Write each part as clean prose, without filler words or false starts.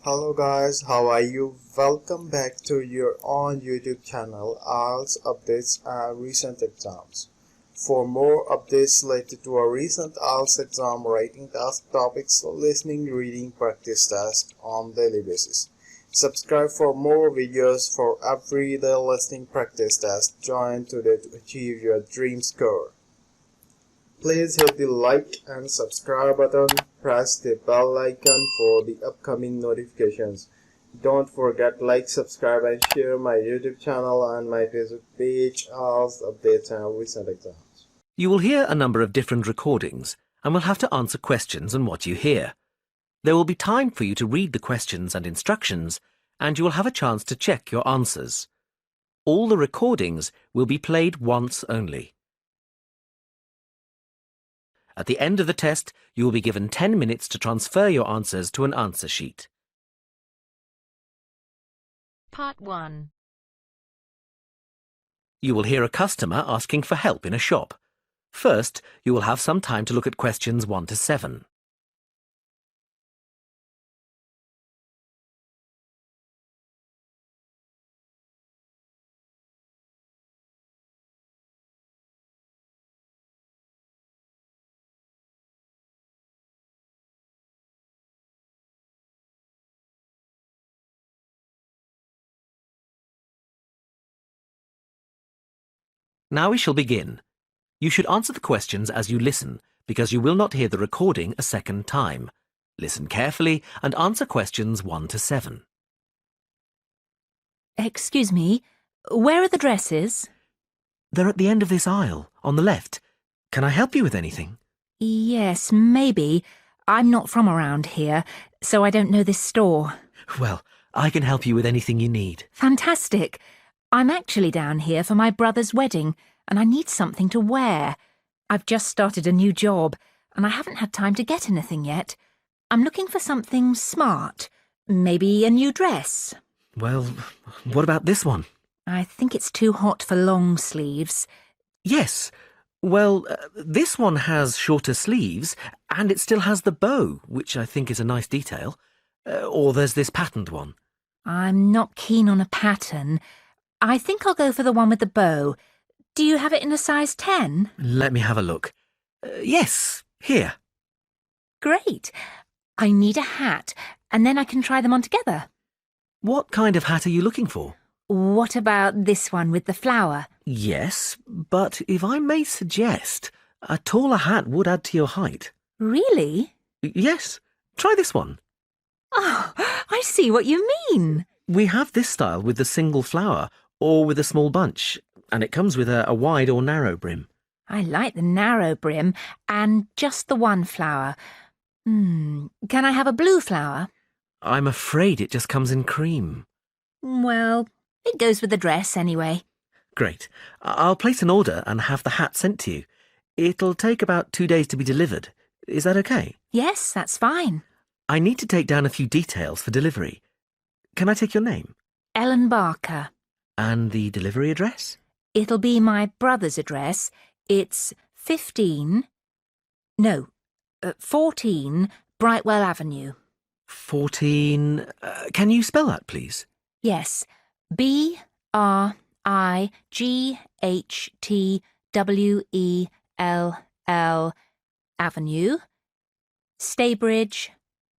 Hello guys, how are you? Welcome back to your own YouTube channel, IELTS Updates and Recent Exams. For more updates related to our recent IELTS exam writing task topics, listening, reading, practice test on daily basis. Subscribe for more videos for everyday listening practice test. Join today to achieve your dream score. Please hit the like and subscribe button, press the bell icon for the upcoming notifications. Don't forget like, subscribe and share my YouTube channel and my Facebook page, IELTS Updates and Recent Exams. You will hear a number of different recordings and will have to answer questions on what you hear. There will be time for you to read the questions and instructions, and you will have a chance to check your answers. All the recordings will be played once only. At the end of the test, you will be given 10 minutes to transfer your answers to an answer sheet. Part 1. You will hear a customer asking for help in a shop. First, you will have some time to look at questions 1 to 7. Now we shall begin. You should answer the questions as you listen, because you will not hear the recording a second time. Listen carefully and answer questions 1 to 7. Excuse me, where are the dresses? They're at the end of this aisle, on the left. Can I help you with anything? Yes, maybe. I'm not from around here, so I don't know this store. Well, I can help you with anything you need. Fantastic. I'm actually down here for my brother's wedding, and I need something to wear. I've just started a new job, and I haven't had time to get anything yet. I'm looking for something smart. Maybe a new dress. Well, what about this one? I think it's too hot for long sleeves. Yes. Well, this one has shorter sleeves, and it still has the bow, which I think is a nice detail. Or there's this patterned one. I'm not keen on a pattern. I think I'll go for the one with the bow. Do you have it in a size 10? Let me have a look. Yes, here. Great. I need a hat, and then I can try them on together. What kind of hat are you looking for? What about this one with the flower? Yes, but if I may suggest, a taller hat would add to your height. Really? Yes, try this one. Oh, I see what you mean. We have this style with the single flower, or with a small bunch, and it comes with a wide or narrow brim. I like the narrow brim and just the one flower. Can I have a blue flower? I'm afraid it just comes in cream. Well, it goes with the dress anyway. Great. I'll place an order and have the hat sent to you. It'll take about 2 days to be delivered. Is that okay? Yes, that's fine. I need to take down a few details for delivery. Can I take your name? Ellen Barker. And the delivery address? It'll be my brother's address. It's 14 Brightwell Avenue. 14... can you spell that, please? Yes, BRIGHTWELL Avenue, Staybridge,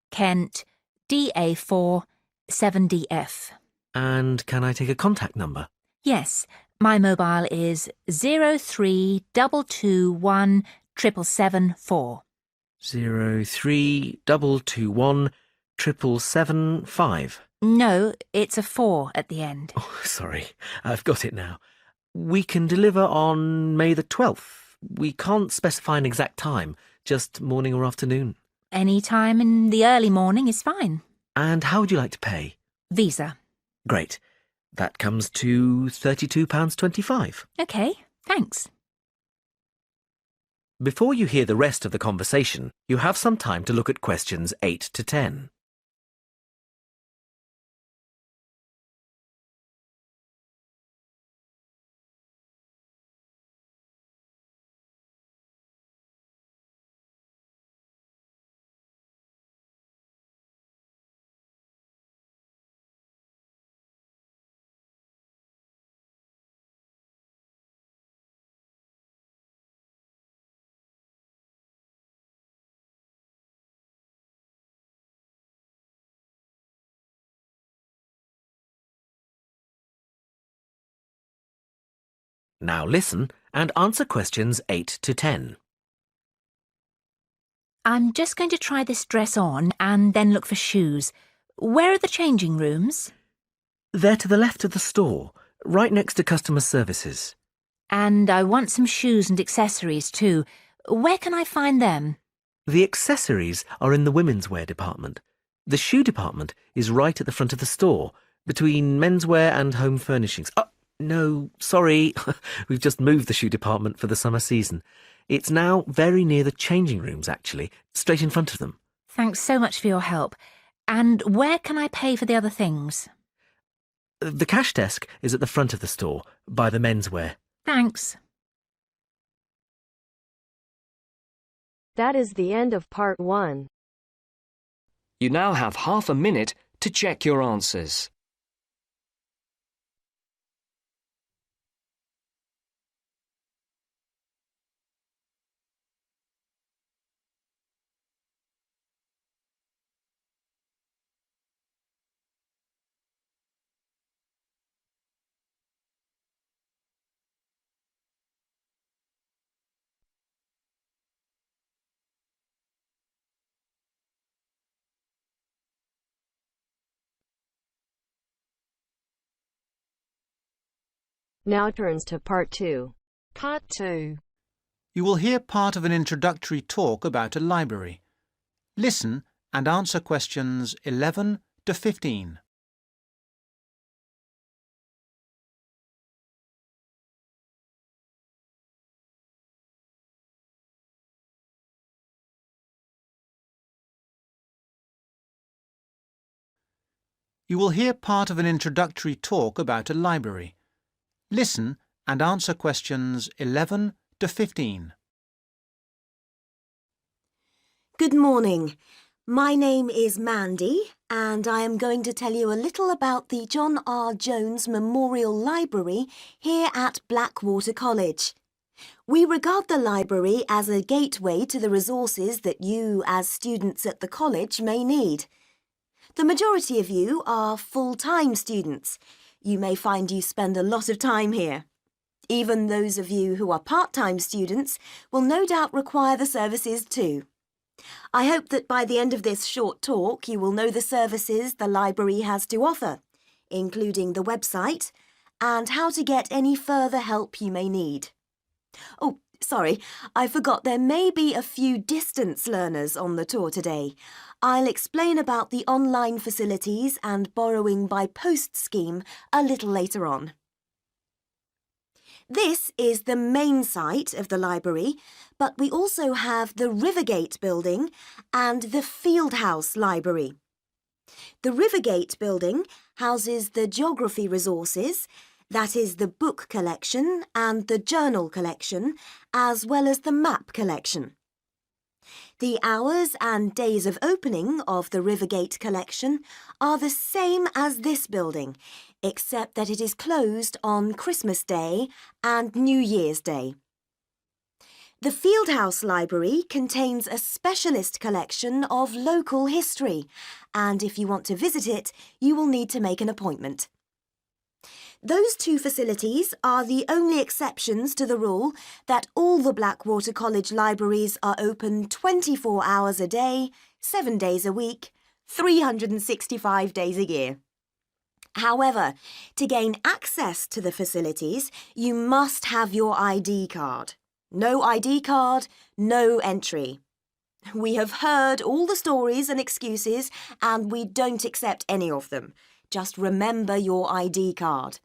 Kent, DA4 7DF. And can I take a contact number? Yes, my mobile is 03221 7774. 03221 775. No, it's a 4 at the end. Oh, sorry. I've got it now. We can deliver on May the 12th. We can't specify an exact time, just morning or afternoon. Any time in the early morning is fine. And how would you like to pay? Visa. Great. That comes to £32.25. OK, thanks. Before you hear the rest of the conversation, you have some time to look at questions 8 to 10. Now listen and answer questions 8 to 10. I'm just going to try this dress on and then look for shoes. Where are the changing rooms? They're to the left of the store, right next to customer services. And I want some shoes and accessories too. Where can I find them? The accessories are in the women's wear department. The shoe department is right at the front of the store, between menswear and home furnishings. Oh, no, sorry. We've just moved the shoe department for the summer season. It's now very near the changing rooms, actually, straight in front of them. Thanks so much for your help. And where can I pay for the other things? The cash desk is at the front of the store, by the menswear. Thanks. That is the end of part 1. You now have half a minute to check your answers. Now turns to part 2. Part 2. You will hear part of an introductory talk about a library. Listen and answer questions 11 to 15. You will hear part of an introductory talk about a library. Listen and answer questions 11 to 15. Good morning. My name is Mandy and I am going to tell you a little about the John R. Jones Memorial Library here at Blackwater College. We regard the library as a gateway to the resources that you as students at the college may need. The majority of you are full-time students. You may find you spend a lot of time here. Even those of you who are part-time students will no doubt require the services too. I hope that by the end of this short talk you will know the services the library has to offer, including the website and how to get any further help you may need. Oh, sorry, I forgot there may be a few distance learners on the tour today. I'll explain about the online facilities and borrowing by post scheme a little later on. This is the main site of the library, but we also have the Rivergate building and the Fieldhouse Library. The Rivergate building houses the geography resources, that is the book collection and the journal collection, as well as the map collection. The hours and days of opening of the Rivergate collection are the same as this building, except that it is closed on Christmas Day and New Year's Day. The Fieldhouse Library contains a specialist collection of local history, and if you want to visit it, you will need to make an appointment. Those two facilities are the only exceptions to the rule that all the Blackwater College libraries are open 24 hours a day, 7 days a week, 365 days a year. However, to gain access to the facilities, you must have your ID card. No ID card, no entry. We have heard all the stories and excuses, and we don't accept any of them. Just remember your ID card.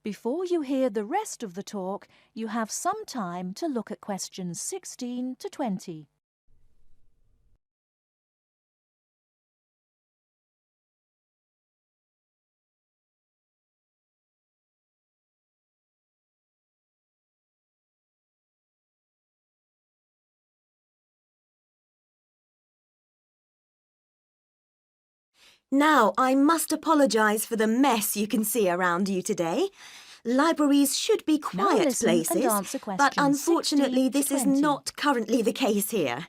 Before you hear the rest of the talk, you have some time to look at questions 16 to 20. Now, I must apologise for the mess you can see around you today. Libraries should be Now quiet listen and places, answer but questions unfortunately 16 to this is 20. not currently the case here.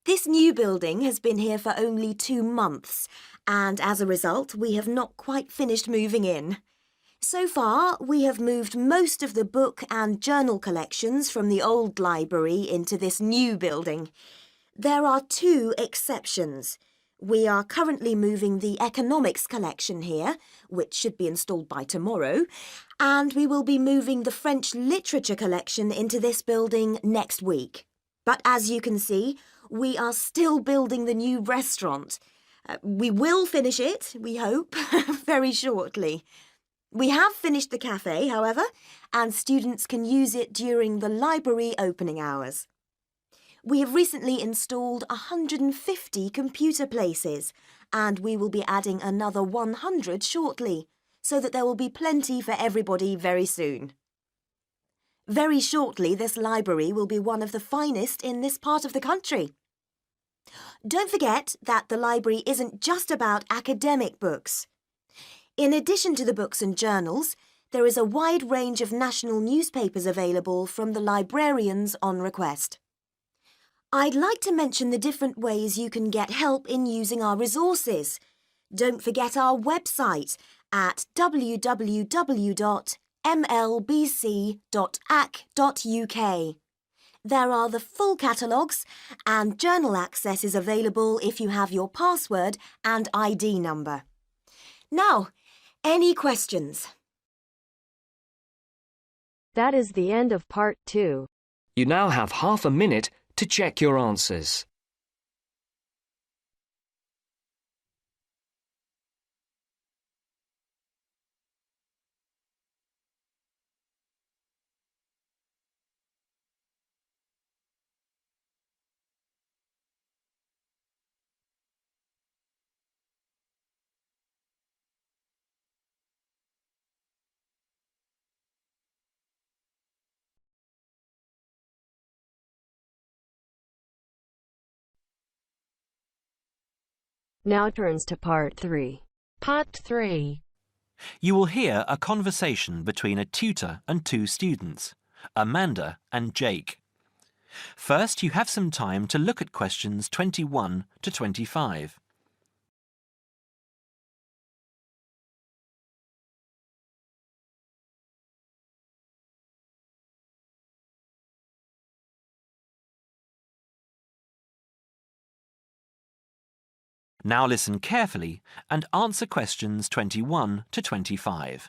This new building has been here for only 2 months, and as a result, we have not quite finished moving in. So far, we have moved most of the book and journal collections from the old library into this new building. There are 2 exceptions. We are currently moving the economics collection here, which should be installed by tomorrow, and we will be moving the French literature collection into this building next week. But as you can see, we are still building the new restaurant. We will finish it, we hope, very shortly. We have finished the cafe, however, and students can use it during the library opening hours. We have recently installed 150 computer places, and we will be adding another 100 shortly, so that there will be plenty for everybody very soon. Very shortly, this library will be one of the finest in this part of the country. Don't forget that the library isn't just about academic books. In addition to the books and journals, there is a wide range of national newspapers available from the librarians on request. I'd like to mention the different ways you can get help in using our resources. Don't forget our website at www.mlbc.ac.uk. There are the full catalogues, and journal access is available if you have your password and ID number. Now, any questions? That is the end of part 2. You now have half a minute to check your answers. Now turns to part 3. Part 3. You will hear a conversation between a tutor and 2 students, Amanda and Jake. First, you have some time to look at questions 21 to 25. Now listen carefully and answer questions 21 to 25.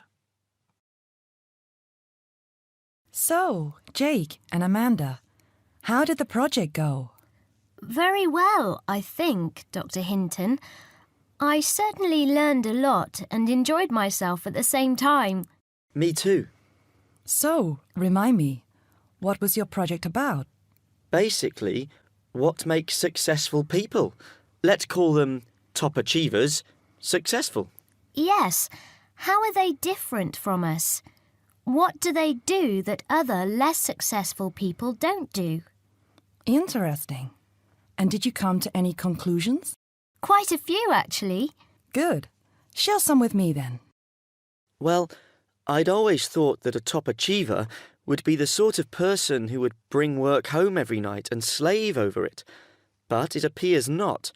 So, Jake and Amanda, how did the project go? Very well, I think, Dr. Hinton. I certainly learned a lot and enjoyed myself at the same time. Me too. So, remind me, what was your project about? Basically, what makes successful people? Let's call them top achievers successful. Yes. How are they different from us? What do they do that other less successful people don't do? Interesting. And did you come to any conclusions? Quite a few, actually. Good. Share some with me then. Well, I'd always thought that a top achiever would be the sort of person who would bring work home every night and slave over it. But it appears not.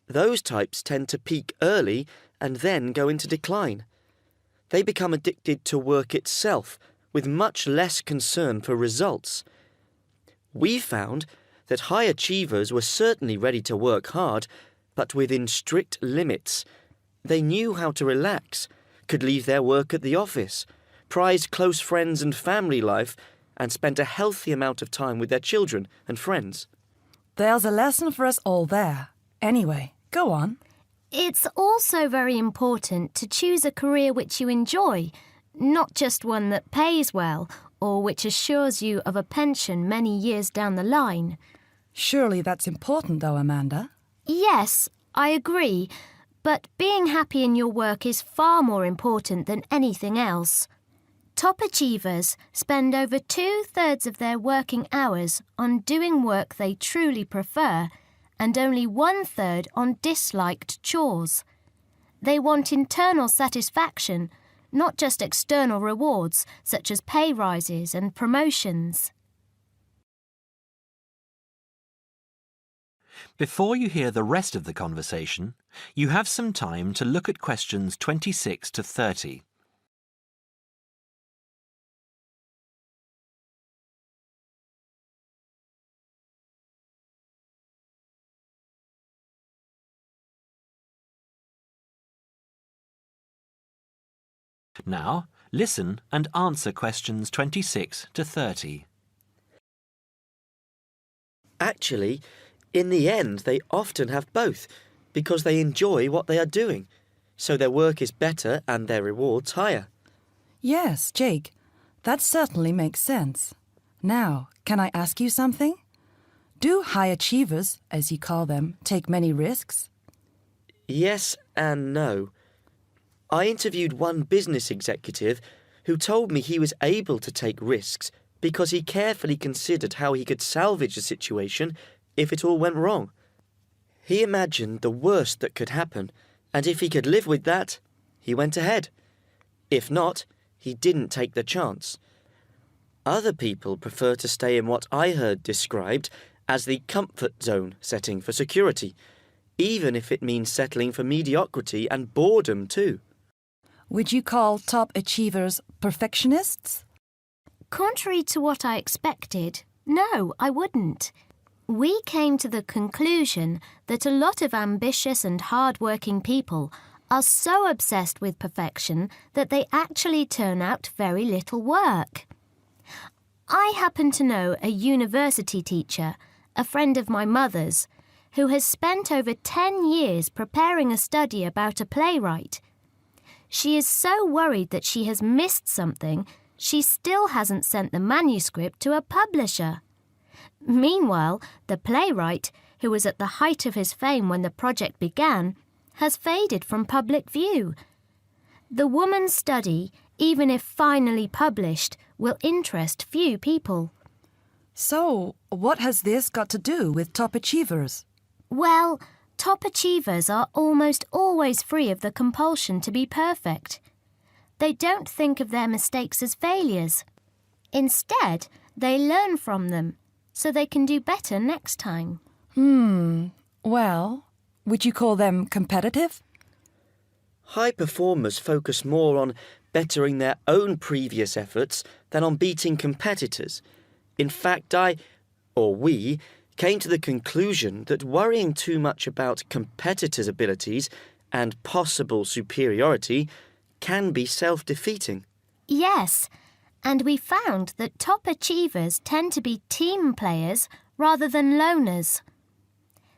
Those types tend to peak early and then go into decline. They become addicted to work itself, with much less concern for results. We found that high achievers were certainly ready to work hard, but within strict limits. They knew how to relax, could leave their work at the office, prized close friends and family life, and spent a healthy amount of time with their children and friends. There's a lesson for us all there. Anyway, go on. It's also very important to choose a career which you enjoy, not just one that pays well or which assures you of a pension many years down the line. Surely that's important though, Amanda. Yes, I agree, but being happy in your work is far more important than anything else. Top achievers spend over 2/3 of their working hours on doing work they truly prefer and only 1/3 on disliked chores. They want internal satisfaction, not just external rewards such as pay rises and promotions. Before you hear the rest of the conversation, you have some time to look at questions 26 to 30. Now, listen and answer questions 26 to 30. Actually, in the end, they often have both, because they enjoy what they are doing, so their work is better and their rewards higher. Yes, Jake, that certainly makes sense. Now, can I ask you something? Do high achievers, as you call them, take many risks? Yes and no. I interviewed one business executive who told me he was able to take risks because he carefully considered how he could salvage the situation if it all went wrong. He imagined the worst that could happen, and if he could live with that, he went ahead. If not, he didn't take the chance. Other people prefer to stay in what I heard described as the comfort zone setting for security, even if it means settling for mediocrity and boredom too. Would you call top achievers perfectionists? Contrary to what I expected, no, I wouldn't. We came to the conclusion that a lot of ambitious and hard-working people are so obsessed with perfection that they actually turn out very little work. I happen to know a university teacher, a friend of my mother's, who has spent over 10 years preparing a study about a playwright. She is so worried that she has missed something, she still hasn't sent the manuscript to a publisher. Meanwhile, the playwright, who was at the height of his fame when the project began, has faded from public view. The woman's study, even if finally published, will interest few people. So, what has this got to do with top achievers? Well, top achievers are almost always free of the compulsion to be perfect. They don't think of their mistakes as failures. Instead, they learn from them, so they can do better next time. Well, would you call them competitive? High performers focus more on bettering their own previous efforts than on beating competitors. In fact, we, came to the conclusion that worrying too much about competitors' abilities and possible superiority can be self-defeating. Yes, and we found that top achievers tend to be team players rather than loners.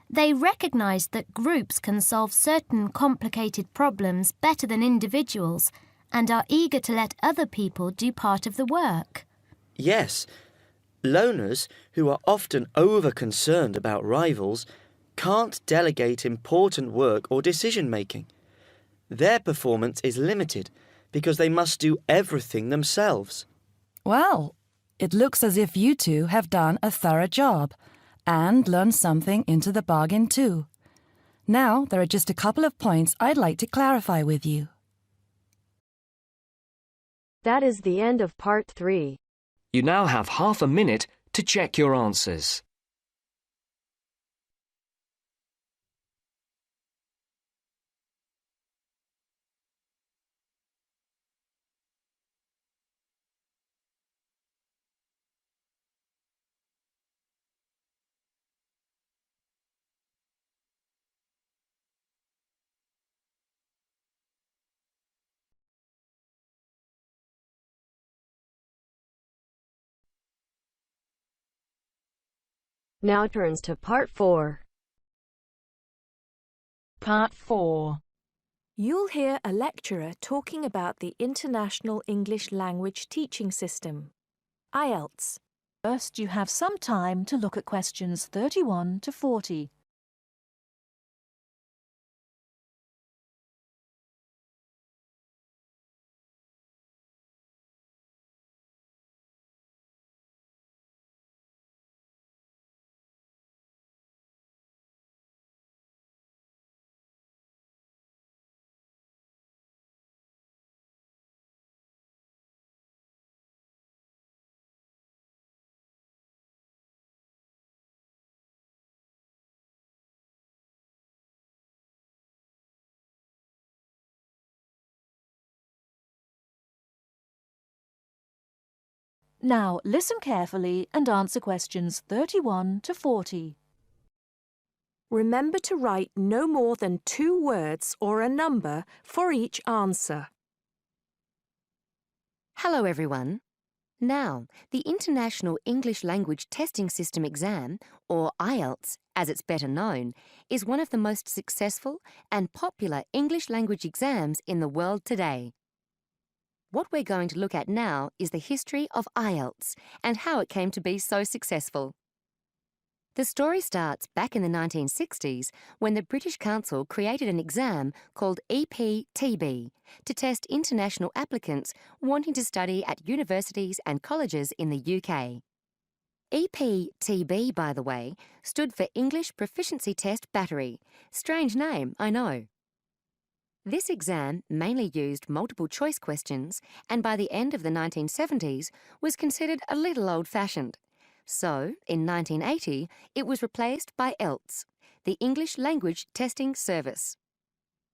They recognise that groups can solve certain complicated problems better than individuals and are eager to let other people do part of the work. Yes, loners, who are often over-concerned about rivals, can't delegate important work or decision-making. Their performance is limited because they must do everything themselves. Well, it looks as if you two have done a thorough job and learned something into the bargain too. Now, there are just a couple of points I'd like to clarify with you. That is the end of part 3. You now have half a minute to check your answers. Now turns to part 4. Part 4. You'll hear a lecturer talking about the International English Language Teaching System, IELTS. First, you have some time to look at questions 31 to 40. Now listen carefully and answer questions 31 to 40. Remember to write no more than 2 words or a number for each answer. Hello everyone. Now, the International English Language Testing System exam, or IELTS as it's better known, is one of the most successful and popular English language exams in the world today. What we're going to look at now is the history of IELTS and how it came to be so successful. The story starts back in the 1960s when the British Council created an exam called EPTB to test international applicants wanting to study at universities and colleges in the UK. EPTB, by the way, stood for English Proficiency Test Battery. Strange name, I know. This exam mainly used multiple choice questions and by the end of the 1970s was considered a little old-fashioned. So, in 1980, it was replaced by IELTS, the English Language Testing Service.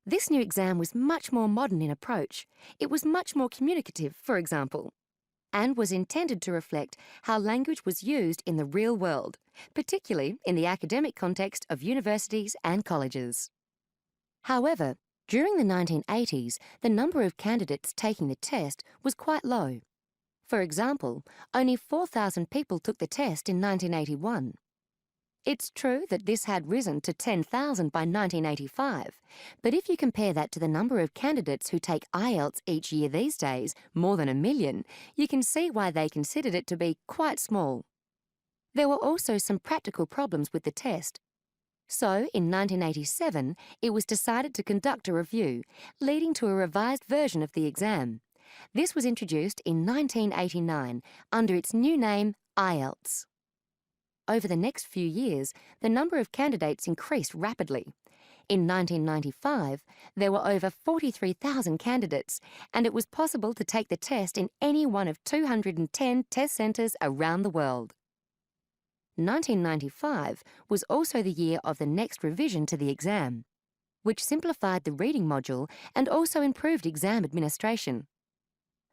This new exam was much more modern in approach. It was much more communicative, for example, and was intended to reflect how language was used in the real world, particularly in the academic context of universities and colleges. However, during the 1980s, the number of candidates taking the test was quite low. For example, only 4,000 people took the test in 1981. It's true that this had risen to 10,000 by 1985, but if you compare that to the number of candidates who take IELTS each year these days, more than 1 million, you can see why they considered it to be quite small. There were also some practical problems with the test. So, in 1987, it was decided to conduct a review, leading to a revised version of the exam. This was introduced in 1989 under its new name, IELTS. Over the next few years, the number of candidates increased rapidly. In 1995, there were over 43,000 candidates, and it was possible to take the test in any one of 210 test centres around the world. 1995 was also the year of the next revision to the exam, which simplified the reading module and also improved exam administration.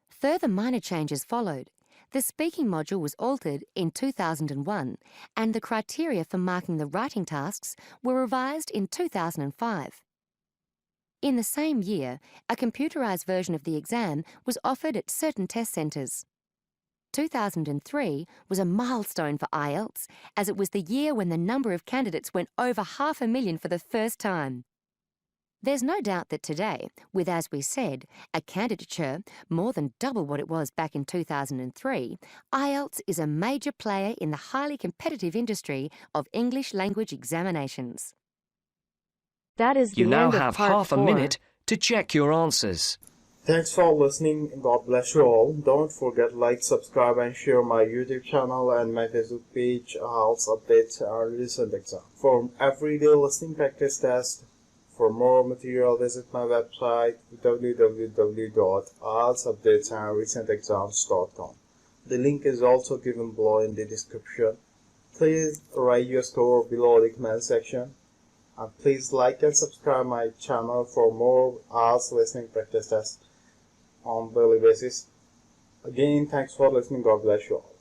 Further minor changes followed. The speaking module was altered in 2001, and the criteria for marking the writing tasks were revised in 2005. In the same year, a computerised version of the exam was offered at certain test centres. 2003 was a milestone for IELTS, as it was the year when the number of candidates went over 500,000 for the first time. There's no doubt that today, with, as we said, a candidature more than double what it was back in 2003, IELTS is a major player in the highly competitive industry of English language examinations. That is the You now end of have part half a 4. minute to check your answers. Thanks for listening. God bless you all. Don't forget to like, subscribe and share my YouTube channel and my Facebook page, IELTS Update Recent Exam. For everyday listening practice test, for more material, visit my website www.ieltsupdatesandrecentexams.com. The link is also given below in the description. Please write your score below the comment section. And please like and subscribe my channel for more IELTS listening practice tests on daily basis. Again, thanks for listening. God bless you all.